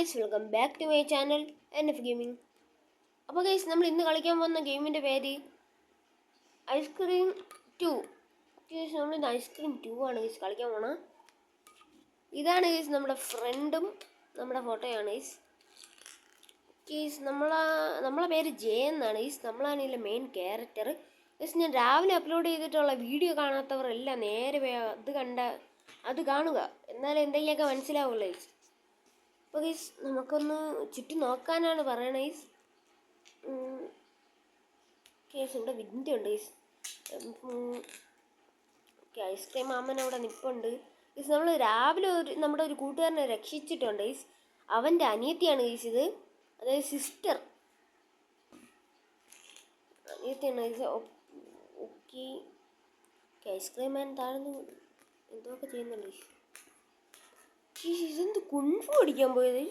Guys, welcome back to my channel NF gaming. അപ്പോൾ guys, നമ്മൾ ഇന്ന് കളിക്കാൻ പോകുന്ന ഗെയിമിൻ്റെ പേര് ഐസ്ക്രീം 2. ഗൈസ്, നമ്മൾ ഇന്ന് ഐസ്ക്രീം 2 ആണ് ഗൈസ് കളിക്കാൻ പോണത്. ഇതാണ് ഗൈസ് നമ്മുടെ ഫ്രണ്ടും നമ്മുടെ ഫോട്ടോയാണ് ഗൈസ്. ഗൈസ്, നമ്മളെ പേര് ജെ എന്നാണ് ഗൈസ്. നമ്മളാണ് ഇതിലെ മെയിൻ ക്യാരക്ടർ ഗൈസ്. ഞാൻ രാവിലെ അപ്ലോഡ് ചെയ്തിട്ടുള്ള വീഡിയോ കാണാത്തവരെല്ലാം നേരെ അത് കാണുക, എന്നാലും എന്തെങ്കിലുമൊക്കെ മനസ്സിലാവുള്ളൂ ഗൈസ്. അപ്പോൾ ഗൈസ്, നമുക്കൊന്ന് ചുറ്റും നോക്കാനാണ് പറയണത് ഗൈസ്. കേസ് ഇവിടെ വിൻഡോ ഉണ്ട് ഗൈസ്. ഐസ്ക്രീം മാമൻ അവിടെ നിൽപ്പുണ്ട് ഗൈസ്. നമ്മൾ രാവിലെ നമ്മുടെ ഒരു കൂട്ടുകാരനെ രക്ഷിച്ചിട്ടുണ്ട് ഗൈസ്. അവൻ്റെ അനിയത്തിയാണ് ഗൈസ് ഇത്, അതായത് സിസ്റ്റർ അനിയത്തിയാണ് ഗൈസ്. ഓക്കെ, ഐസ്ക്രീം മാൻ താഴ്ന്ന് എന്തൊക്കെ ചെയ്യുന്നുണ്ട് ഗൈസ്. ഇതെന്ത് കുൺഫു അടിക്കാൻ പോയത്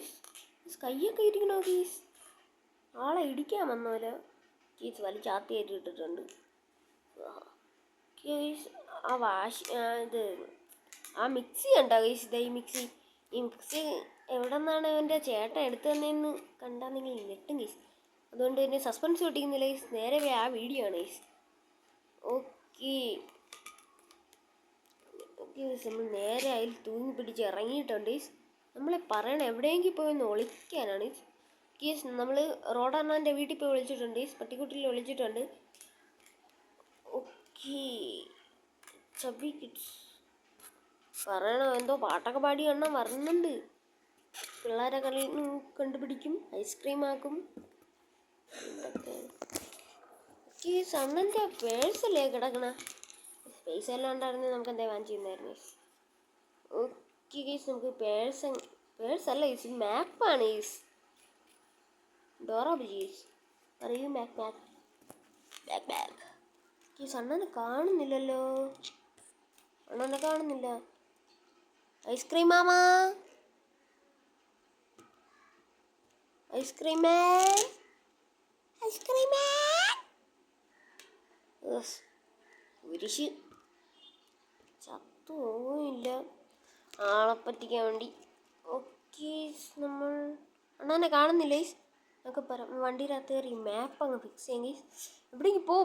കയ്യൊക്കെ ഇരിക്കണോ കേസ്? ആളെ ഇടിക്കാൻ വന്നോലോ കേസ്. വലിച്ചാത്തി കയറ്റി ഇട്ടിട്ടുണ്ട് കേസ്. ആ മിക്സി കണ്ടോ കേസ്? ഇതാ ഈ മിക്സി എവിടെ നിന്നാണ് അവൻ്റെ ചേട്ടൻ എടുത്തു തന്നതെന്ന് കണ്ടാൽ നിങ്ങൾ ഞെട്ടും കേസ്. അതുകൊണ്ട് തന്നെ സസ്പെൻസ് പൊട്ടിക്കുന്നില്ല കേസ്. നേരെ ആ വീഡിയോ ആണ് കേസ്. ഓക്കെ, നമ്മൾ നേരെ അതിൽ തൂങ്ങി പിടിച്ച് ഇറങ്ങിയിട്ടുണ്ട്. നമ്മളെ പറയണം എവിടെയെങ്കിലും പോയി ഒന്ന് ഒളിക്കാനാണ് കേസ്. നമ്മൾ റോഡണ്ണാൻ്റെ വീട്ടിൽ പോയി വിളിച്ചിട്ടുണ്ട്, പട്ടിക്കുട്ടിയിൽ വിളിച്ചിട്ടുണ്ട്. ഓക്കെ, ചബി കിഡ്സ് പറയണോ എന്തോ പാട്ടൊക്കെ പാടി എണ്ണം വരുന്നുണ്ട്. പിള്ളേരെ കളി കണ്ടുപിടിക്കും, ഐസ്ക്രീം ആക്കും. കേസ് അണ്ണൻ്റെ പേഴ്സല്ലേ കിടക്കണ? പൈസ എല്ലാം ഉണ്ടായിരുന്നെങ്കിൽ നമുക്ക് എന്താ വാങ്ങിച്ചിരുന്നായിരുന്നു. ഓക്കെ ഗൈസ്, നമുക്ക് പേഴ്സല്ല ഗൈസ്, മാപ്പാണ് ഗൈസ്. ഡോറ ബുജീസ് പറയൂ ബാക്ക് ഗൈസ്. അണ്ണനെ കാണുന്നില്ലല്ലോ, അണ്ണനെ കാണുന്നില്ല. ഐസ്ക്രീം മാമാ, ഐസ്ക്രീം മാൻ, കുരിശ് ചത്തുപോയില്ല ആളെ പറ്റിക്കാൻ വേണ്ടി. ഓക്കെ, നമ്മൾ അണ്ണാനെ കാണുന്നില്ല ഗൈസ്. നമുക്ക് വണ്ടിയിലകത്ത് കയറി മാപ്പ് അങ്ങ് ഫിക്സ് ചെയ്യാം ഗൈസ്. എവിടേക്ക് പോ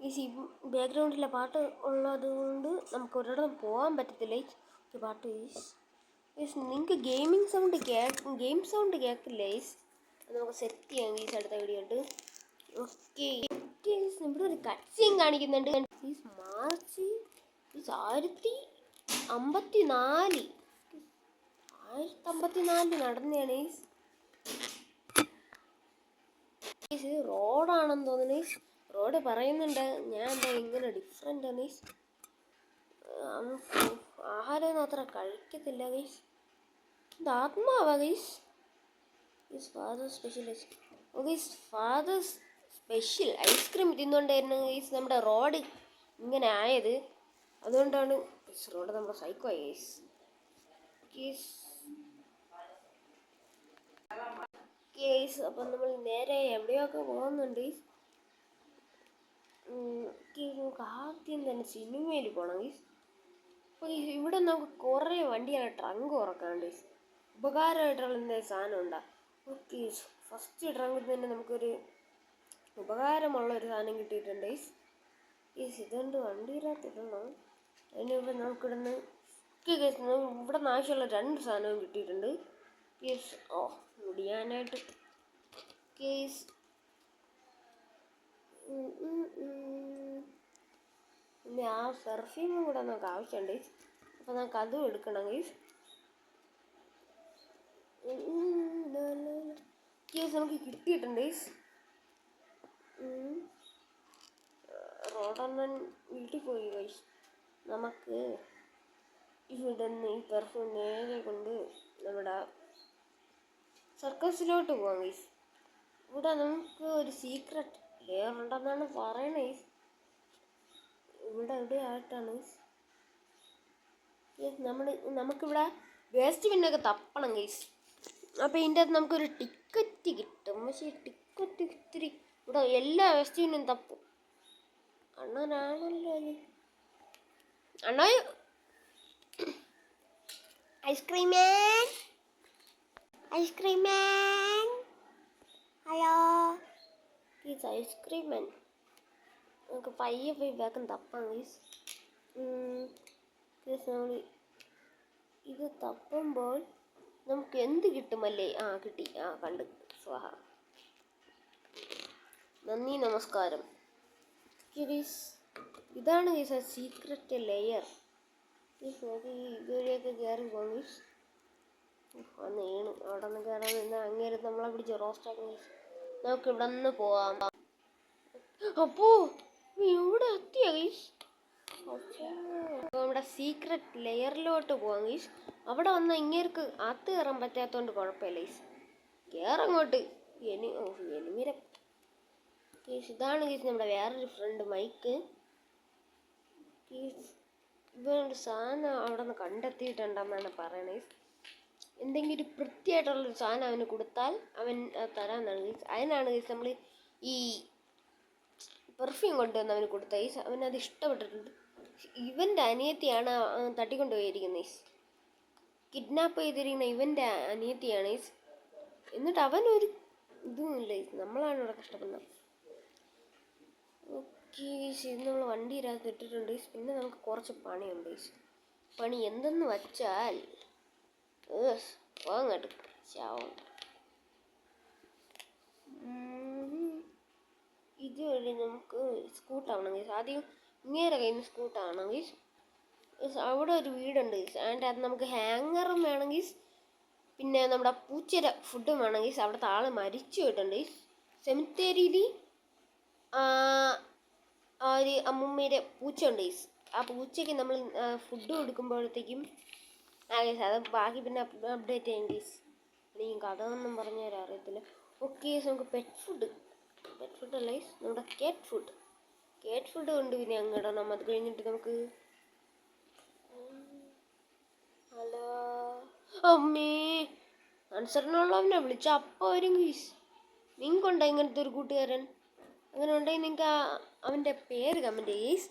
ഗൈസ്. ഈ ബാക്ക്ഗ്രൗണ്ടിലെ പാട്ട് ഉള്ളത് കൊണ്ട് നമുക്ക് ഒരിടത്തും പോകാൻ പറ്റത്തില്ല ഗൈസ്. പാട്ട് ഗൈസ്. നിങ്ങൾക്ക് ഗെയിം സൗണ്ട് കേൾക്കില്ല ഗൈസ്. അത് നമുക്ക് സെറ്റ് ചെയ്യാം ഗൈസ് അടുത്ത വീഡിയോ ഉണ്ട്. ഓക്കെ, ഇവിടെ ഒരു കട്ട് സീൻ കാണിക്കുന്നുണ്ട്. മാർച്ച് 1054 നടന്നതാണ് ഗൈസ്. റോഡാണെന്ന് തോന്നുന്നു. റോഡ് പറയുന്നുണ്ട് ഞാൻ എന്താ ഇങ്ങനെ ഡിഫറെൻ്റ് ആണ് ഗൈസ്. ആഹാരമൊന്നും അത്ര കഴിക്കത്തില്ല ഗൈസ്. ഇത് ആത്മാവാ guys. Father special father special ice cream തിന്നുകൊണ്ടായിരുന്നു ഗൈസ് നമ്മുടെ റോഡ് ഇങ്ങനെ ആയത്. അതുകൊണ്ടാണ് റോഡ് നമ്മുടെ സൈക്കോ ആയി ഗൈസ്. അപ്പം നമ്മൾ നേരെ എവിടെയൊക്കെ പോകുന്നുണ്ട്. നമുക്ക് ആദ്യം തന്നെ സിനിമയിൽ പോകണം ഗൈസ്. അപ്പോൾ ഇവിടെ നമുക്ക് കുറേ വണ്ടിയാണ് ട്രങ്ക് തുറക്കാണ്ട്. ഉപകാരമായിട്ടുള്ള എന്തെങ്കിലും സാധനം ഉണ്ടാ. ഓക്കെ, ഫസ്റ്റ് ട്രങ്കിൽ തന്നെ നമുക്കൊരു ഉപകാരമുള്ളൊരു സാധനം കിട്ടിയിട്ടുണ്ട് ഗൈസ്. ഇതുകൊണ്ട് വണ്ടിയിലകത്തിടണം. അതിനിവിടെ നമുക്കിടുന്ന് ഇവിടെ നിന്ന് ആവശ്യമുള്ള 2 സാധനവും കിട്ടിയിട്ടുണ്ട് കേസ്. മുടിയാനായിട്ട് കേസ്. പിന്നെ ആ പെർഫ്യൂമും കൂടെ നമുക്ക് ആവശ്യമുണ്ട്. അപ്പോൾ നമുക്ക് അതും എടുക്കണം കേസ്. കേസ് നമുക്ക് കിട്ടിയിട്ടുണ്ട് കേസ്. റോഡണ്ണൻ വീട്ടിൽ പോയി ഗൈസ്. നമുക്ക് ഇവിടെ നിന്ന് ഈ പെർഫ്യൂം നേരെ കൊണ്ട് നമ്മുടെ സർക്കസിലോട്ട് പോകാം ഗൈസ്. ഇവിടെ നമുക്ക് ഒരു സീക്രട്ട് ലെയർ ഉണ്ടെന്നാണ് പറയണത് ഗൈസ്. ഇവിടെ എവിടെ ആയിട്ടാണ് നമുക്കിവിടെ വേസ്റ്റ് പിന്നൊക്കെ തപ്പണം ഗൈസ്. അപ്പോൾ ഇതിൻ്റെ അകത്ത് നമുക്കൊരു ടിക്കറ്റ് കിട്ടും. പക്ഷേ ടിക്കറ്റ് ഇത്തിരി ഇവിടെ എല്ലാ വേസ്റ്റ് പിന്നും തപ്പും. അണ്ണനാണല്ലോ അണ്ണ ഐസ്ക്രീം മാൻ. ഐസ്ക്രീം മാൻ, ഹലോ ഗീസ്. ഐസ്ക്രീം മാൻ നമുക്ക് പയ്യെ പോയി വേഗം തപ്പാം ഗീസ്. നമ്മൾ ഇത് തപ്പുമ്പോൾ നമുക്ക് എന്ത് കിട്ടുമല്ലേ? കിട്ടി. കണ്ട്. സ്വാഹ. നന്ദി, നമസ്കാരം. ഇതാണ് ഗീസ് സീക്രട്ട് ലെയർ. നമുക്ക് ഇതുവഴിയൊക്കെ കയറി പോകും ഗീസ്. നേണു അവിടെ നിന്ന് കയറാൻ നിന്ന് അങ്ങേര് നമ്മളെ പിടിച്ച് റോസ്റ്റാക്കി ഗീസ്. നമുക്ക് ഇവിടെ നിന്ന് പോവാം. അപ്പോ ഇവിടെ എത്തിയ ഗീസ്. നമ്മുടെ സീക്രട്ട് ലെയറിലോട്ട് പോവാം ഗീസ്. അവിടെ വന്ന ഇങ്ങേർക്ക് അകത്ത് കയറാൻ പറ്റാത്തതുകൊണ്ട് കുഴപ്പമില്ല ഗീസ്. കയറങ്ങോട്ട്. എനിമിര ഗീസ്. ഇതാണ് ഗീസ് നമ്മുടെ വേറൊരു ഫ്രണ്ട് മൈക്ക്. ഗീസ് ഇവനൊരു സാധനം അവിടെ നിന്ന് കണ്ടെത്തിയിട്ടുണ്ടെന്നാണ് പറയണത് ഗീസ്. എന്തെങ്കിലും ഒരു വൃത്തിയായിട്ടുള്ളൊരു സാധനം അവന് കൊടുത്താൽ അവൻ തരാമെന്നാണ് ഗീസ്. അതിനാണ് ഗീസ് നമ്മൾ ഈ പെർഫ്യൂം കൊണ്ടുവന്ന് അവന് കൊടുത്ത ഗീസ്. അവനത് ഇഷ്ടപ്പെട്ടിട്ടുണ്ട്. ഇവൻ്റെ അനിയത്തിയാണ് തട്ടിക്കൊണ്ടുപോയിരിക്കുന്നത് ഗീസ്. കിഡ്നാപ്പ് ചെയ്തിരിക്കുന്ന ഇവൻ്റെ അനിയത്തിയാണ് ഗീസ്. എന്നിട്ട് അവനൊരു ഇതുമില്ല ഗീസ്. നമ്മളാണ് ഇവിടെ കഷ്ടപ്പെടുന്നത്. ഓക്കെ ഗീസ്, ഇത് നമ്മൾ വണ്ടിയിനകത്ത് ഇട്ടിട്ടുണ്ട് ഗീസ്. പിന്നെ നമുക്ക് കുറച്ച് പണിയുണ്ട് ഗീസ്. പണി എന്തെന്ന് വച്ചാൽ പോങ്ങട്ട് ചാവും. ഇതുവഴി നമുക്ക് സ്കൂട്ടാവണം ഗീസ്. ആദ്യം ഇങ്ങേരെ കയ്യിൽ നിന്ന് സ്കൂട്ടാവണം ഗീസ്. അവിടെ ഒരു വീടുണ്ട് ഗീസ്. അതിൻ്റെ അത് നമുക്ക് ഹാങ്ങറും വേണം ഗീസ്. പിന്നെ നമ്മുടെ പൂച്ചയുടെ ഫുഡും വേണം ഗീസ്. അവിടുത്തെ ആൾ മരിച്ചു പോയിട്ടുണ്ട് ഗീസ്. സെമിത്തേരിയിൽ ഒരു അമ്മൂമ്മയുടെ പൂച്ച ഉണ്ട് ഗീസ്. ആ പൂച്ചയ്ക്ക് നമ്മൾ ഫുഡ് കൊടുക്കുമ്പോഴത്തേക്കും ഗീസ് അത് ബാക്കി പിന്നെ അപ്ഡേറ്റ് ചെയ്യാം ഗീസ്. എനിക്ക് കഥയൊന്നും പറഞ്ഞു തരാൻ അറിയത്തില്ല. ഓക്കെ ഗീസ്, നമുക്ക് പെറ്റ് ഫുഡ് അല്ല ഗീസ്, നമ്മുടെ കേറ്റ് ഫുഡ് കൊണ്ട് പിന്നെ അങ്ങോട്ടാണ്. അത് കഴിഞ്ഞിട്ട് നമുക്ക് ഹലോ അമ്മേ ആൻസറിനുള്ളവനെ വിളിച്ച അപ്പോൾ വരും ഗീസ്. നിങ്ങൾക്കുണ്ടോ ഇങ്ങനത്തെ ഒരു കൂട്ടുകാരൻ? അങ്ങനെ ഉണ്ടെങ്കിൽ നിങ്ങൾക്ക് അവൻ്റെ പേര് കമൻറ്റ് ചെയ്യ് ഗീസ്.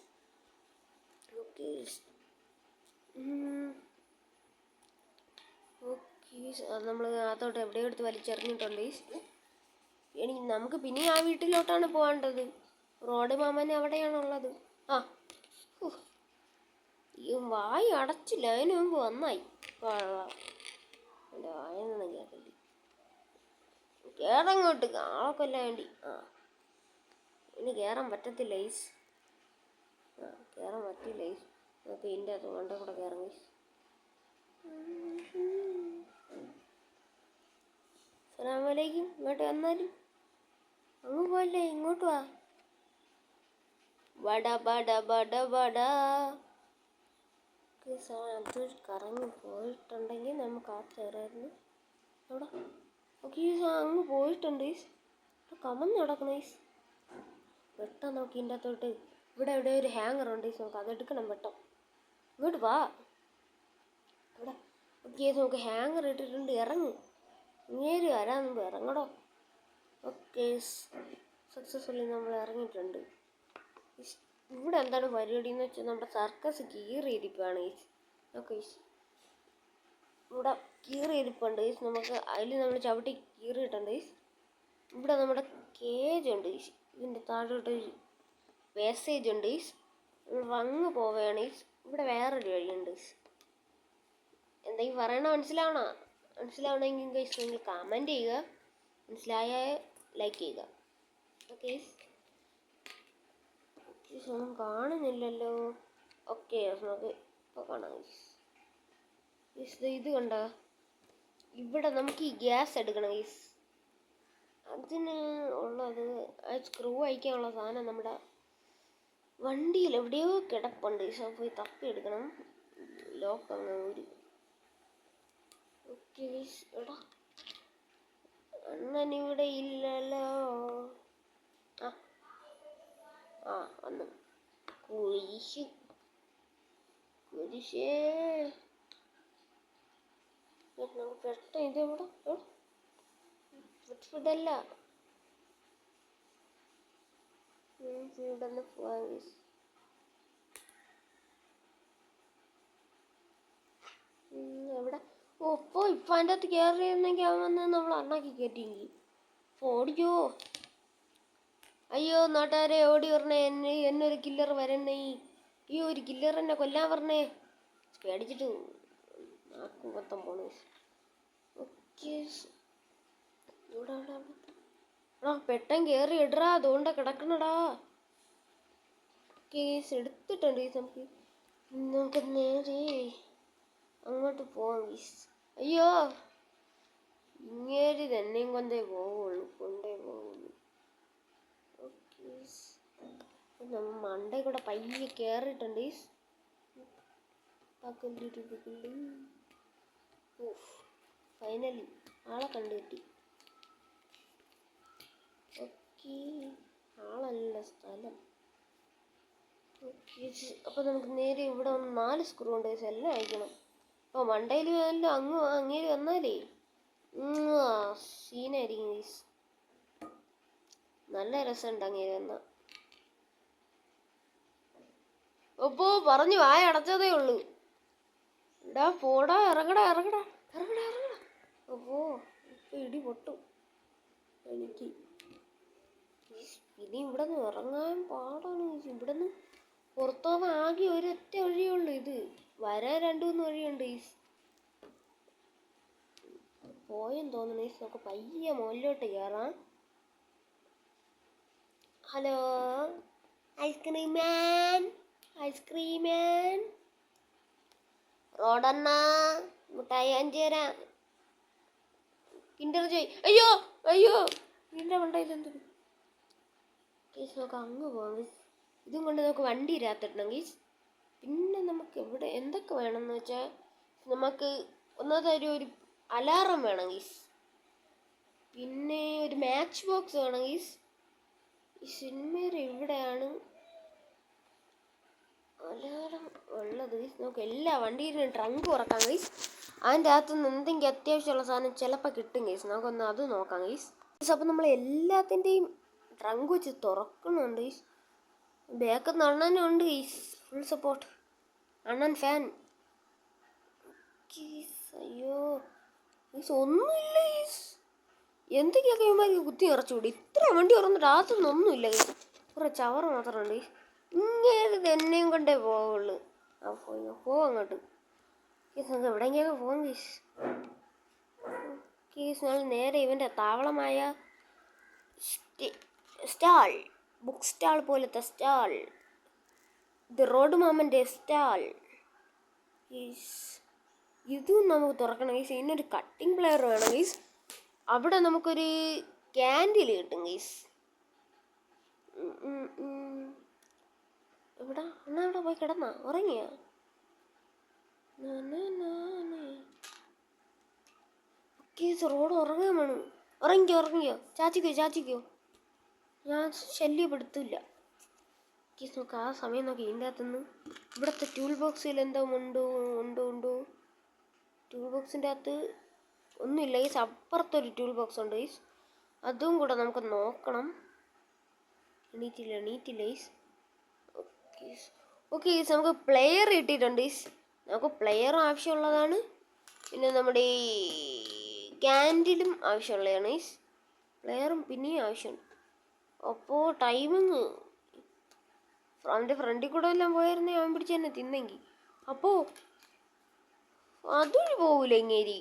ഓക്കെ ഗീസ്. അത് നമ്മൾ അതോട്ട് എവിടെയോ എടുത്ത് വലിച്ചെറിഞ്ഞിട്ടുണ്ട് ഗീസ്. നമുക്ക് പിന്നെ ആ വീട്ടിലോട്ടാണ് പോകേണ്ടത്. റോഡ് മാമൻ അവിടെയാണുള്ളത്. വായി അടച്ചില്ല, അതിന് മുമ്പ് വന്നായി. എൻ്റെ വായൊന്നും കേൾക്കില്ല. കയറങ്ങോട്ട് ആളൊക്കൊല്ല വേണ്ടി. ഇനി കയറാൻ പറ്റത്തില്ല ഗീസ്. കയറാൻ പറ്റില്ല ഗീസ്. നമുക്ക് ഇതിൻ്റെ അകത്ത് കൊണ്ട കൂടെ കയറാം ഗീസ്. അസ്സലാമലൈക്കും. ഇങ്ങോട്ട് വന്നാലും അങ്ങ് പോലെ ഇങ്ങോട്ട് വാ. ബട അത് കറങ്ങി പോയിട്ടുണ്ടെങ്കിൽ നമുക്ക് ആ കയറായിരുന്നു. അവിടെ ഓക്കെ അങ്ങ് പോയിട്ടുണ്ട് ഗീസ്. കമന്ന് കിടക്കണം ഗീസ്. വെട്ടം നോക്കി ഇതിൻ്റെ അകത്തോട്ട്. ഇവിടെ എവിടെ ഒരു ഹാങ്ങർ ഉണ്ട് ഗീസ്. നമുക്ക് അതെടുക്കണം വെട്ടം. ഇങ്ങോട്ട് വാ. ഇവിടെ ഓക്കെ ഗീസ്, നമുക്ക് ഹാങ്ങർ ഇട്ടിട്ടുണ്ട്. ഇറങ്ങ്. ഇങ്ങേര് വരാൻ മുമ്പ് ഇറങ്ങടോ. ഓക്കെ സക്സസ്ഫുള്ളി നമ്മൾ ഇറങ്ങിയിട്ടുണ്ട്. ഇവിടെ എന്താണ് പരിപാടി എന്ന് വെച്ചാൽ നമ്മുടെ സർക്കസ് കീറിയിരിക്കുകയാണ് ഗീസ്. ഓക്കെ ഗീസ്, ഇവിടെ കീറിയിരിപ്പുണ്ട് ഗീസ്. നമുക്ക് അതിൽ നമ്മൾ ചവിട്ടി കീറിയിട്ടുണ്ട് ഗീസ്. ഇവിടെ നമ്മുടെ കേജ് ഉണ്ട് ഗീസ്. ഇതിൻ്റെ താഴോട്ട് വേസ്റ്റേജ് ഉണ്ട് ഗീസ്. അങ്ങ് പോവുകയാണ് ഗീസ്. ഇവിടെ വേറൊരു വഴിയുണ്ട് ഗീസ്. എന്തെങ്കിലും പറയണോ? മനസ്സിലാവണമെങ്കിൽ ഗീസ് നിങ്ങൾ കമൻറ്റ് ചെയ്യുക. മനസ്സിലായ ലൈക്ക് ചെയ്യുക. ഓക്കെ ഒന്നും കാണുന്നില്ലല്ലോ. ഓക്കെ നമുക്ക് ഇപ്പോൾ കാണാം ഗീസ്. ഇത് കണ്ട ഇവിടെ നമുക്ക് ഈ ഗ്യാസ് എടുക്കണം ഗീസ്. അതിന് ഉള്ളത് സ്ക്രൂ അയക്കാനുള്ള സാധനം നമ്മുടെ വണ്ടിയിൽ എവിടെയോ കിടപ്പുണ്ട് ഗീസ്. പോയി തപ്പി എടുക്കണം. ലോക്ക് അങ്ങ് ഊരി. ഓക്കെ ഗീസ്, എടാ അണ്ണനിവിടെ ഇല്ലല്ലോ. വന്നു. കുരിശേ നമുക്ക് പെട്ടെന്ന് ഇതെവിടെ ഫുഡല്ല. ഇവിടെ പോവാൻ എവിടെ ഓപ്പോ ഇപ്പം അതിൻ്റെ അകത്ത് കയറിയിരുന്നെങ്കിൽ അവൻ വന്ന് നമ്മൾ അണ്ണാക്കി കയറ്റിയെങ്കിൽ ഓടിക്കോ. അയ്യോ നാട്ടുകാരെ ഓടി വരണേ, എന്നൊരു കില്ലർ വരണേ. അയ്യോ ഒരു കില്ലർ എന്നെ കൊല്ലാൻ പറഞ്ഞേ. പേടിച്ചിട്ട് നാക്കും മൊത്തം പോണേ. ഓക്കെ പെട്ടെന്ന് കയറി ഇടറാ, അതുകൊണ്ട് കിടക്കണടാ. കേസ് എടുത്തിട്ടുണ്ട് നമുക്ക് നേരെ അങ്ങോട്ട് പോവാം ഗീസ്. അയ്യോ ഇങ്ങേര് തന്നെയും കൊണ്ടേ പോവുള്ളൂ. ഓക്കെ നമ്മൾ മണ്ടേ കൂടെ പയ്യെ കയറിയിട്ടുണ്ട്. ഫൈനലി ആളെ കണ്ടുകിട്ടി. ഓക്കെ ആളല്ല സ്ഥലം. ഓക്കെ അപ്പോൾ നമുക്ക് നേരെ ഇവിടെ 4 സ്ക്രൂ ഉണ്ട് എല്ലാം അയക്കണം. അപ്പോൾ മണ്ടയിൽ എല്ലാം അങ്ങേര് വന്നാലേ സീനായിരിക്കും ഗൈസ്. നല്ല രസമുണ്ട് അങ്ങേര് വന്നാൽ. അപ്പോൾ പറഞ്ഞു വായ അടച്ചതേ ഉള്ളൂ. ഇടാ പോടാ, ഇറങ്ങടാ. അപ്പോൾ ഇപ്പം ഇടി പൊട്ടും എനിക്ക്. ഇനി ഇവിടെ നിന്ന് ഇറങ്ങാൻ പാടാണ്. ഇവിടെ നിന്ന് പുറത്തോക്കാൻ ആകെ ഒരൊറ്റ വഴിയുള്ളൂ. ഇത് വരാൻ 2-3 വഴിയുണ്ട്. പോയെന്ന് തോന്നുന്നു. നമുക്ക് പയ്യെ മുകളിലോട്ട് കയറാം. ഹലോ ഐസ്ക്രീം മാൻ റോഡണ്ണ മിഠായി 5 തരാം. കിൻഡർ ജോയ്. അയ്യോ ഇതിൻ്റെ മണ്ടയിൽ എന്ത് കേസ്. നമുക്ക് അങ്ങ് പോകാം. ഇതും കൊണ്ട് നമുക്ക് വണ്ടി ഇരാത്തിടണം ഗീസ്. പിന്നെ നമുക്ക് എവിടെ എന്തൊക്കെ വേണമെന്ന് വെച്ചാൽ നമുക്ക് ഒന്നാമത്തെ ഒരു അലാറം വേണം ഗീസ്. പിന്നെ ഒരു മാച്ച് ബോക്സ് വേണം ഗീസ്. ഈ സിനിമയിൽ എവിടെയാണ് അലാറം ഉള്ളത് ഗീസ്? നമുക്ക് എല്ലാ വണ്ടിയിലും ട്രങ്ക് തുറക്കാം ഗീസ്. അതിൻ്റെ അകത്തുനിന്ന് എന്തെങ്കിലും അത്യാവശ്യമുള്ള സാധനം ചിലപ്പോൾ കിട്ടും ഗീസ്. നമുക്കൊന്ന് അത് നോക്കാം ഗീസ്. അപ്പോൾ നമ്മൾ എല്ലാത്തിൻ്റെയും ട്രങ്ക് വെച്ച് തുറക്കുന്നുണ്ട് ഗീസ്. ബാക്കിൽ അണ്ണനും ഉണ്ട് ഗീസ്. Full support. അണ്ണൻ ഫാൻ. അയ്യോ ഗീസ് ഒന്നുമില്ല ഗീസ്. എന്തൊക്കെയൊക്കെ ഇവന്മാർക്ക് കുത്തി നിറച്ചുകൂടി. ഇത്ര വണ്ടി തുറന്നിട്ട് അകത്തൊന്നും ഒന്നുമില്ല ഗീസ്. കുറേ ചവർ മാത്രമുണ്ട് ഗീസ്. ഇങ്ങനെ തന്നെയും കൊണ്ടേ പോവുള്ളൂ. പോവാം അങ്ങോട്ട് ഗീസ്. നമുക്ക് എവിടെയെങ്കിലൊക്കെ പോവാം ഗീസ്. ഗീസ് ഞങ്ങൾ നേരെ ഇവൻ്റെ താവളമായ സ്റ്റാൾ, ബുക്ക് സ്റ്റാൾ പോലത്തെ സ്റ്റാൾ, ഇത് റോഡ് മാമൻ്റെ സ്റ്റാൾ. ഇതും നമുക്ക് തുറക്കണം ഗീസ്. ഇതിനൊരു കട്ടിംഗ് പ്ലെയർ വേണം ഗീസ്. അവിടെ നമുക്കൊരു ക്യാൻഡിൽ കിട്ടും ഗീസ്. എവിടെ എന്നാ അവിടെ പോയി കിടന്നാ ഉറങ്ങിയ? ഗീസ് റോഡ് ഉറങ്ങാൻ വേണം. ഉറങ്ങിക്കോ ചാച്ചിക്കോ. ഞാൻ ശല്യപ്പെടുത്തില്ല ഗീസ്. നോക്ക് ആ സമയം നോക്കി ഇതിൻ്റെ അകത്തുനിന്ന് ഇവിടുത്തെ ടൂൾ ബോക്സിൽ എന്തോ ഉണ്ടോ. ടൂൾ ബോക്സിൻ്റെ അകത്ത് ഒന്നുമില്ല ഗീസ്. അപ്പുറത്തൊരു ടൂൾ ബോക്സ് ഉണ്ട് ഗീസ്. അതും കൂടെ നമുക്ക് നോക്കണം. എണീറ്റില്ല ഗീസ്. ഓക്കെ ഗീസ് നമുക്ക് പ്ലെയർ കിട്ടിയിട്ടുണ്ട് ഗീസ്. നമുക്ക് പ്ലെയറും ആവശ്യമുള്ളതാണ്. പിന്നെ നമ്മുടെ ഈ ക്യാൻഡിലും ആവശ്യമുള്ളതാണ് ഗീസ്. പ്ലെയറും പിന്നെയും ആവശ്യമുണ്ട്. അപ്പോൾ ടൈമിങ് അവൻ്റെ ഫ്രണ്ടിൽ കൂടെ എല്ലാം പോയായിരുന്നേ അവൻ പിടിച്ച് തന്നെ തിന്നെങ്കിൽ. അപ്പോൾ അതുവഴി പോകൂല ഇങ്ങേരി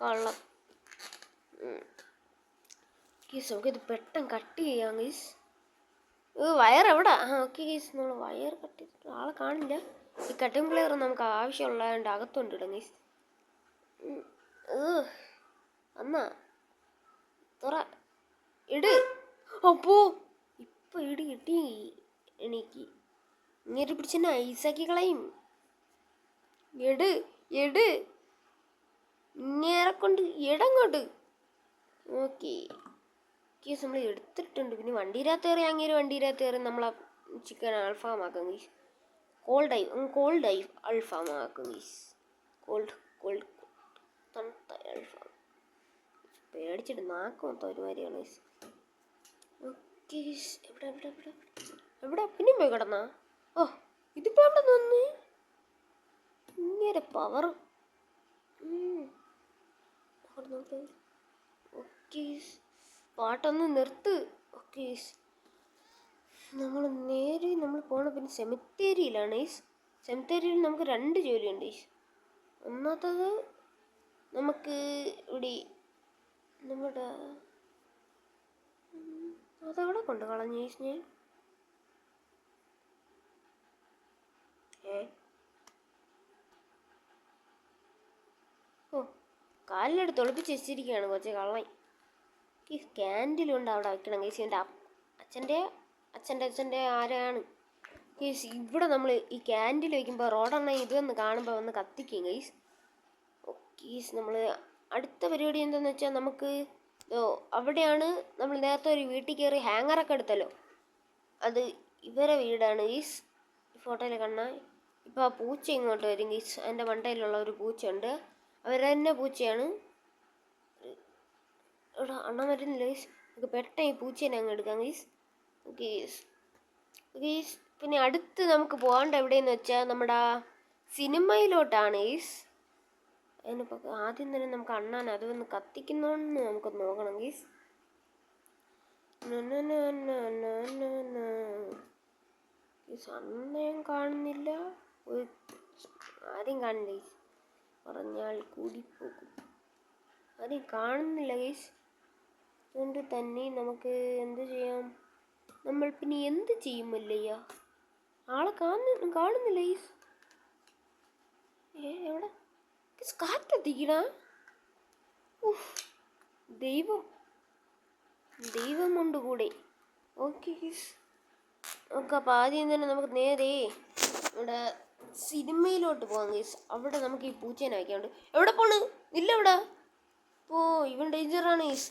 കള്ളം. ഗീസ് നമുക്കിത് പെട്ടെന്ന് കട്ട് ചെയ്യാം ഗീസ്. വയർ എവിടെ? ഓക്കെ ഗീസ് നമ്മൾ വയർ കട്ട് ചെയ്തിട്ട് ആളെ കാണില്ല. ഈ കട്ടിംഗ് പ്ലെയർ നമുക്ക് ആവശ്യമുള്ളതുകൊണ്ട് അകത്തുണ്ട് ഇടും ഗീസ്. എന്നാ തുറ ഇട്. അപ്പോ ഇപ്പം ഇടി കിട്ടി എനിക്ക്. ഇങ്ങനെ പിടിച്ചെന്നെ ഐസാക്കി കളയും. എട് ഇങ്ങേരെ കൊണ്ട് എടങ്ങോട്ട്. ഓക്കെ കേസ് നമ്മൾ എടുത്തിട്ടുണ്ട്. പിന്നെ വണ്ടിയിനകത്ത് കയറി അങ്ങേര് വണ്ടിയിനകത്ത് കയറി നമ്മളെ ചിക്കൻ അൽഫാം ആക്കും ഗീസ്. കോൾഡ് അൽഫാം ആക്കും ഗീസ്. കോൾഡ് തണുത്ത അൽഫാം. പേടിച്ചിട്ട് നാക്ക് മൊത്തം ഒരുമാതിരിയാണ് ഗീസ്. ഓക്കെ ഗീസ് എവിടെ പിന്നെയും പോയി കിടന്നാ? ഇതിപ്പോൾ എവിടെ നിന്ന് ഇങ്ങനെ പവർ ഓക്കെ പാട്ടൊന്ന് നിർത്ത്. ഓക്കെ നമ്മൾ പോണ പിന്നെ സെമിത്തേരിയിലാണ് ഈസ്. സെമിത്തേരിയിൽ നമുക്ക് 2 ജോലിയുണ്ട് ഈസ്. ഒന്നാമത്തത് നമുക്ക് ഇവിടെ നമ്മുടെ അതവിടെ കൊണ്ട് കളഞ്ഞു ഈസ് ഞാൻ. ഓ കാലിലെടുത്ത് ഒളിപ്പിച്ച് വെച്ചിരിക്കുകയാണ് കൊച്ചെ കള്ളൻ. ഈ ക്യാൻഡിലുണ്ട് അവിടെ വെക്കണം കേസ്. എൻ്റെ അച്ഛൻ്റെ ആരാണ് കേസ്. ഇവിടെ നമ്മൾ ഈ ക്യാൻഡിൽ വയ്ക്കുമ്പോൾ റോഡെണ്ണ ഇതൊന്ന് കാണുമ്പോൾ വന്ന് കത്തിക്കും ഗൈസ്. ഓക്കേസ് നമ്മൾ അടുത്ത പരിപാടി എന്താണെന്ന് വെച്ചാൽ നമുക്ക് അവിടെയാണ് നമ്മൾ നേരത്തെ ഒരു വീട്ടിൽ കയറി ഹാങ്ങറൊക്കെ എടുത്തല്ലോ, അത് ഇവരെ വീടാണ് ഗൈസ്. ഫോട്ടോയിൽ കാണാൻ ഇപ്പോൾ ആ പൂച്ച ഇങ്ങോട്ട് വരും ഗൈസ്. എൻ്റെ മണ്ടയിലുള്ള ഒരു പൂച്ചയുണ്ട്, അവരെന്നെ പൂച്ചയാണ്. ഇവിടെ അണ്ണൻ വരുന്നില്ല ഗൈസ്. നമുക്ക് പെട്ടെന്ന് ഈ പൂച്ചേനെ അങ്ങ് എടുക്കാം ഗൈസ്. ഓക്കെ ഗൈസ് പിന്നെ അടുത്ത് നമുക്ക് പോകേണ്ട എവിടെയെന്ന് വെച്ചാൽ നമ്മുടെ സിനിമയിലോട്ടാണ് ഗൈസ്. അതിനിപ്പോൾ ആദ്യം തന്നെ നമുക്ക് അണ്ണാൻ അതൊന്ന് കത്തിക്കുന്നോന്ന് നമുക്കൊന്ന് നോക്കണം ഗൈസ്. അണ്ണയും കാണുന്നില്ല, ആരെയും കാണില്ല ഗൈസ്. പറഞ്ഞാൽ കൂടിപ്പോകും, ആരെയും കാണുന്നില്ല ഗൈസ്. അതുകൊണ്ട് തന്നെ നമുക്ക് എന്ത് ചെയ്യാം, നമ്മൾ പിന്നെ എന്ത് ചെയ്യുമല്ലയ്യ, ആളെ കാണുന്നില്ല ഗൈസ്. എവിടെ കാറ്റെത്തിക്കണ ദൈവമുണ്ട് കൂടെ. ഓക്കെ ഗൈസ് ഓക്കെ അപ്പോൾ ആദ്യം തന്നെ നമുക്ക് നേരെ ഇവിടെ സിനിമയിലോട്ട് പോകാം ഗൈസ്. അവിടെ നമുക്ക് ഈ പൂച്ചേനെ വയ്ക്കാണ്ട്. എവിടെ പോണ് ഇല്ല ഇവിടെ. ഓ ഇവൻ ഡേഞ്ചറാണ് ഗൈസ്,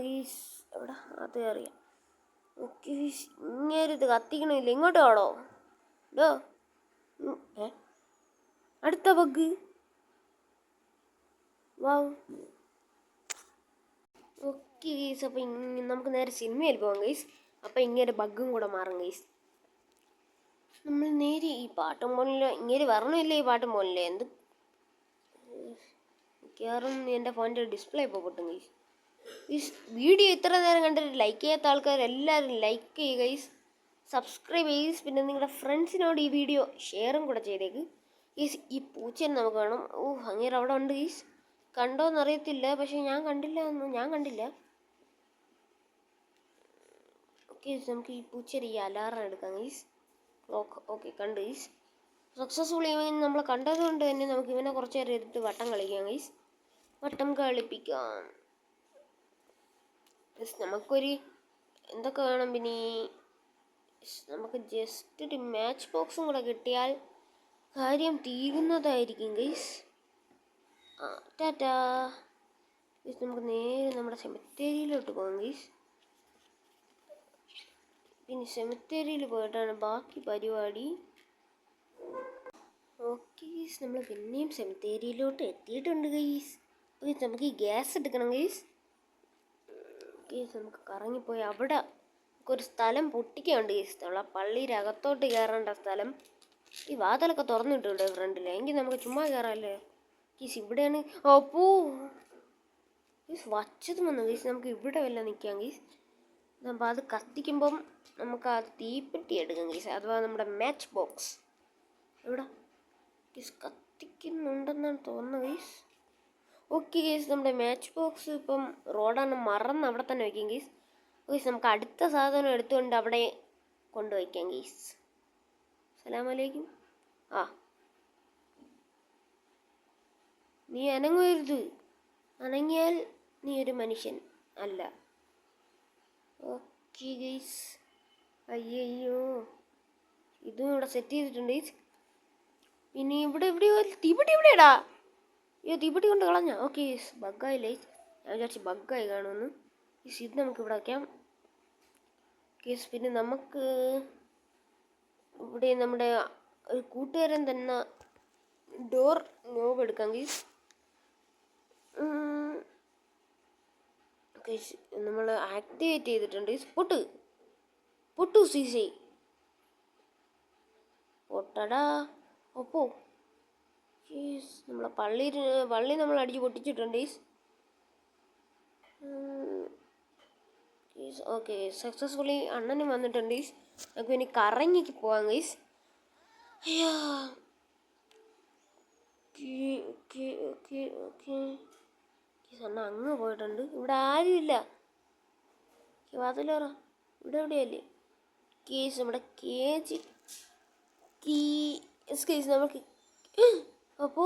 ഗീസ്. എവിടെ അത് അറിയാം. ഓക്കെ ഇങ്ങനെ ഇത് കത്തിക്കണില്ല, ഇങ്ങോട്ട് വേണോ ഡോ. അടുത്ത ബഗ് വാവ്. ഓക്കെ ഗീസ് അപ്പം നമുക്ക് നേരെ സിനിമയിൽ പോകാം ഗൈസ്. അപ്പം ഇങ്ങനെ ബഗ്ഗും കൂടെ മാറും ഗൈസ്. നമ്മൾ നേരെ ഈ പാട്ടും പോലില്ല, ഇങ്ങനെ വരണമില്ല ഈ പാട്ടും പോലില്ല. എന്ത് മിക്കവാറും എൻ്റെ ഫോണിൻ്റെ ഡിസ്പ്ലേ ഇപ്പോൾ പൊട്ടും ഗൈസ്. ഈ വീഡിയോ ഇത്ര നേരം കണ്ടിട്ട് ലൈക്ക് ചെയ്യാത്ത ആൾക്കാരെല്ലാവരും ലൈക്ക് ചെയ്യുക ഗൈസ്, സബ്സ്ക്രൈബ് ചെയ്യുക. പിന്നെ നിങ്ങളുടെ ഫ്രണ്ട്സിനോട് ഈ വീഡിയോ ഷെയറും കൂടെ ചെയ്തേക്ക് ഗൈസ്. ഈ പൂച്ചേനെ നമുക്ക് വേണം. അങ്ങനെ അവിടെ ഉണ്ട് ഗൈസ്, കണ്ടോന്നറിയത്തില്ല, പക്ഷെ ഞാൻ കണ്ടില്ല. ഓക്കെ നമുക്ക് ഈ പൂച്ചയുടെ ഈ അലാറം എടുക്കാം ഗൈസ്. ക്ലോക്ക് ഓക്കെ കണ്ടു ഗൈസ്. സക്സസ്ഫുള്ളി ഇവൻ നമ്മളെ കണ്ടതുകൊണ്ട് തന്നെ നമുക്ക് ഇവനെ കുറച്ച് നേരം എടുത്ത് വട്ടം കളിക്കാം ഗൈസ്. വട്ടം കളിപ്പിക്കാം. നമുക്കൊരു എന്തൊക്കെ വേണം പിന്നെ നമുക്ക് ജസ്റ്റ് ഒരു മാച്ച് ബോക്സും കൂടെ കിട്ടിയാൽ കാര്യം തീരുന്നതായിരിക്കും ഗൈസ്. ടാറ്റാ ഗൈസ്. നമുക്ക് നേരെ നമ്മുടെ സെമിത്തേരിയിലോട്ട് പോകാം ഗൈസ്. പിന്നെ സെമിത്തേരിയിൽ പോയിട്ടാണ് ബാക്കി പരിപാടി. ഓക്കെ ഗൈസ് നമ്മൾ പിന്നെയും സെമിത്തേരിയിലോട്ട് എത്തിയിട്ടുണ്ട് ഗൈസ്. നമുക്ക് ഈ ഗ്യാസ് എടുക്കണം ഗൈസ്. ഗൈസ് നമുക്ക് കറങ്ങിപ്പോയി അവിടെ നമുക്കൊരു സ്ഥലം പൊട്ടിക്കാനുണ്ട് ഗൈസ്. നമ്മൾ ആ പള്ളിയുടെ അകത്തോട്ട് കയറേണ്ട സ്ഥലം. ഈ വാതിലൊക്കെ തുറന്നിട്ടുണ്ട് ഫ്രണ്ടിൽ, എങ്കിൽ നമുക്ക് ചുമ്മാ കയറാമല്ലേ ഗൈസ്. ഇവിടെയാണ് അപ്പോ ഗൈസ് വച്ചത് വന്നു ഗൈസ്. നമുക്ക് ഇവിടെ വല്ല നിൽക്കാം ഗൈസ്. അപ്പോൾ അത് കത്തിക്കുമ്പം നമുക്ക് ആ തീപ്പെട്ടി എടുക്കാം ഗൈസ്, അഥവാ നമ്മുടെ മാച്ച് ബോക്സ്. എവിടെ ഗൈസ് കത്തിക്കുന്നുണ്ടെന്നാണ് തോന്നുന്നത് ഗൈസ്. ഓക്കെ ഗൈസ് നമ്മുടെ മാച്ച് ബോക്സ് ഇപ്പം റോഡാണ് മറന്ന് അവിടെ തന്നെ വയ്ക്കാം ഗൈസ്. ഗൈസ് നമുക്ക് അടുത്ത സാധനം എടുത്തുകൊണ്ട് അവിടെ കൊണ്ടുവയ്ക്കാം ഗൈസ്. അസ്സലാമലൈക്കും. നീ അനങ്ങരുത്, അനങ്ങിയാൽ നീ ഒരു മനുഷ്യൻ അല്ല. Okay guys. അയ്യോ ഇതും ഇവിടെ സെറ്റ് ചെയ്തിട്ടുണ്ട് ഗൈസ്. പിന്നെ ഇവിടെ തീപ്പെട്ടി എവിടെയാടാ? തീപ്പെട്ടി കൊണ്ട് കളഞ്ഞ. ഓക്കെ ബഗ്ഗായില്ലേ, ഞാൻ വിചാരിച്ചു ബഗ്ഗായി കാണുമെന്ന്. ഇത് നമുക്ക് ഇവിടെ വയ്ക്കാം കേസ്. പിന്നെ നമുക്ക് ഇവിടെ നമ്മുടെ ഒരു കൂട്ടുകാരൻ തന്നെ ഡോർ നോബ് എടുക്കാം കേസ്. നമ്മൾ ആക്ടിവേറ്റ് ചെയ്തിട്ടുണ്ട്. പൊട്ടു സീസി പൊട്ടടാ. ഒപ്പോ നമ്മളെ പള്ളി നമ്മൾ അടിച്ച് പൊട്ടിച്ചിട്ടുണ്ട് ഗൈസ്. ഓക്കെ സക്സസ്ഫുള്ളി അണ്ണനും വന്നിട്ടുണ്ട് ഗൈസ്. നമുക്ക് ഇനി കറങ്ങിക്ക് പോവാം ഗൈസ്. അയ്യാ അണ്ണ അങ്ങ് പോയിട്ടുണ്ട്. ഇവിടെ ആരുമില്ല. വാതിലോറ ഇവിടെ എവിടെയല്ലേ കേസ് നമ്മുടെ കേജ് കേസ് നമുക്ക് അപ്പോ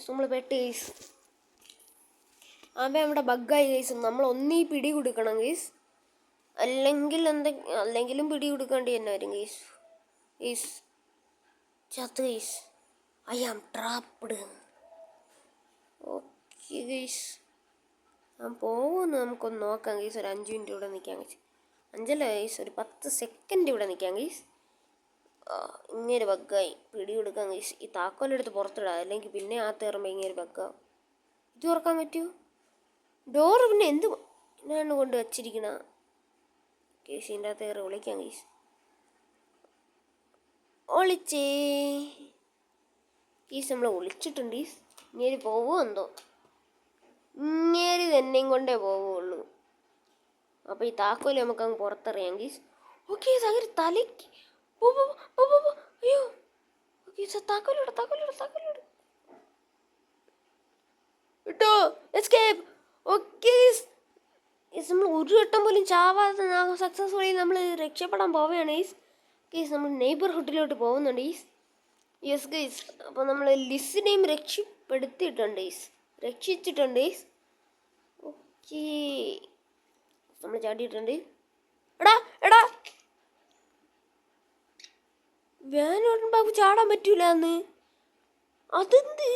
നമ്മൾ പെട്ട് കേസ്. അവൻ നമ്മുടെ ബഗ്ഗായി കേസ്. നമ്മൾ ഒന്നീ പിടി കൊടുക്കണം കേസ്, അല്ലെങ്കിലും പിടി കൊടുക്കേണ്ടി തന്നെ വരും കേസ്. കേസ് ചത്ത് case. I am trapped. Okay case ഞാൻ പോകുമെന്ന് നമുക്കൊന്ന് നോക്കാം കേസ്. ഒരു 5 മിനിറ്റ് ഇവിടെ നിൽക്കാം കേസ്. 5 കേസ്, ഒരു 10 സെക്കൻഡ് ഇവിടെ നിൽക്കാം കേസ്. ഇങ്ങനെ ബഗ്ഗായി പിടി കൊടുക്കാൻ കേസ്. ഈ താക്കോലെടുത്ത് പുറത്തിടാം, അല്ലെങ്കിൽ പിന്നെ ആ കയറുമ്പോൾ ഇങ്ങനെ ബഗ്ഗാവും. ഇത് തുറക്കാൻ പറ്റുമോ? ഡോറ് പിന്നെ എന്നാണ് കൊണ്ട് വച്ചിരിക്കണ കേസ്. ഇതിൻ്റെ അകത്ത് കയറി വിളിക്കാം കേസ്. ഒളിച്ചേ കേസ് നമ്മൾ ഒളിച്ചിട്ടുണ്ട് കേസ്. ഇങ്ങനെ പോവുമോ എന്തോ. ഇങ്ങനെ തന്നെയും കൊണ്ടേ പോവുള്ളൂ. അപ്പോൾ ഈ താക്കോല് നമുക്ക് അങ്ങ് പുറത്തറിയാം കേസ്. ഓക്കെ അങ്ങനെ തലയ്ക്ക് അയ്യോ ഓക്കെ താക്കോലോട് കേട്ടോ. എസ്കേപ്പ്. ഓക്കെ നമ്മൾ ഒരു വട്ടം പോലും ചാവാതെ സക്സസ്ഫുള്ളി നമ്മൾ രക്ഷപ്പെടാൻ പോവുകയാണ് ഗൈസ്. ഗൈസ് നമ്മൾ നെയ്ബർഹുഡിലോട്ട് പോകുന്നുണ്ട് ഗൈസ്. Yes guys. അപ്പോൾ നമ്മൾ ലിസിനെയും രക്ഷപ്പെടുത്തിയിട്ടുണ്ട് ഗൈസ്, രക്ഷിച്ചിട്ടുണ്ട് ഗൈസ്. ഓക്കെ നമ്മൾ ചാടിയിട്ടുണ്ട്. എടാ വേനോടുമ്പോൾ ചാടാൻ പറ്റൂല എന്ന്. അതെന്ത്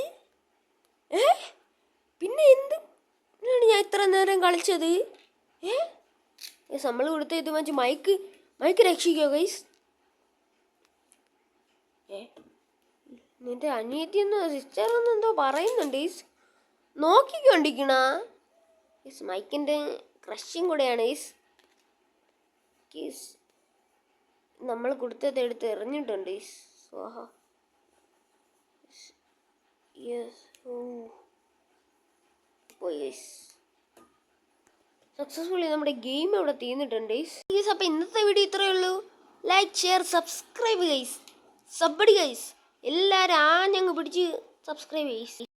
പിന്നെ എന്താണ് ഞാൻ ഇത്ര നേരം കളിച്ചത്? നമ്മൾ കൊടുത്ത ഇത് വെച്ച് മൈക്ക് രക്ഷിക്കോ ഗൈസ്. നിന്റെ അനിയത്തിയെന്നോ സിസ്റ്ററെന്നോ എന്തോ പറയുന്നുണ്ട് ഗൈസ്. നോക്കിക്കൊണ്ടിരിക്കണ ഗൈസ്. മൈക്കിൻ്റെ ക്രഷിങ് കൂടെയാണ് ഗൈസ്. ഗൈസ് നമ്മൾ കൊടുത്തത് എടുത്ത് എറിഞ്ഞിട്ടുണ്ട് ഗൈസ്. ഓഹോ യെസ്. സക്സസ്ഫുള്ളി നമ്മുടെ ഗെയിം ഇവിടെ തീർന്നിട്ടുണ്ട് ഗൈസ്. അപ്പോൾ ഇന്നത്തെ വീഡിയോ ഇത്രയേ ഉള്ളൂ. Like, share, subscribe guys. സബ്ബടി ഗൈസ്. എല്ലാവരും ഞങ്ങൾ പിടിച്ച് സബ്സ്ക്രൈബ് ഗൈസ്.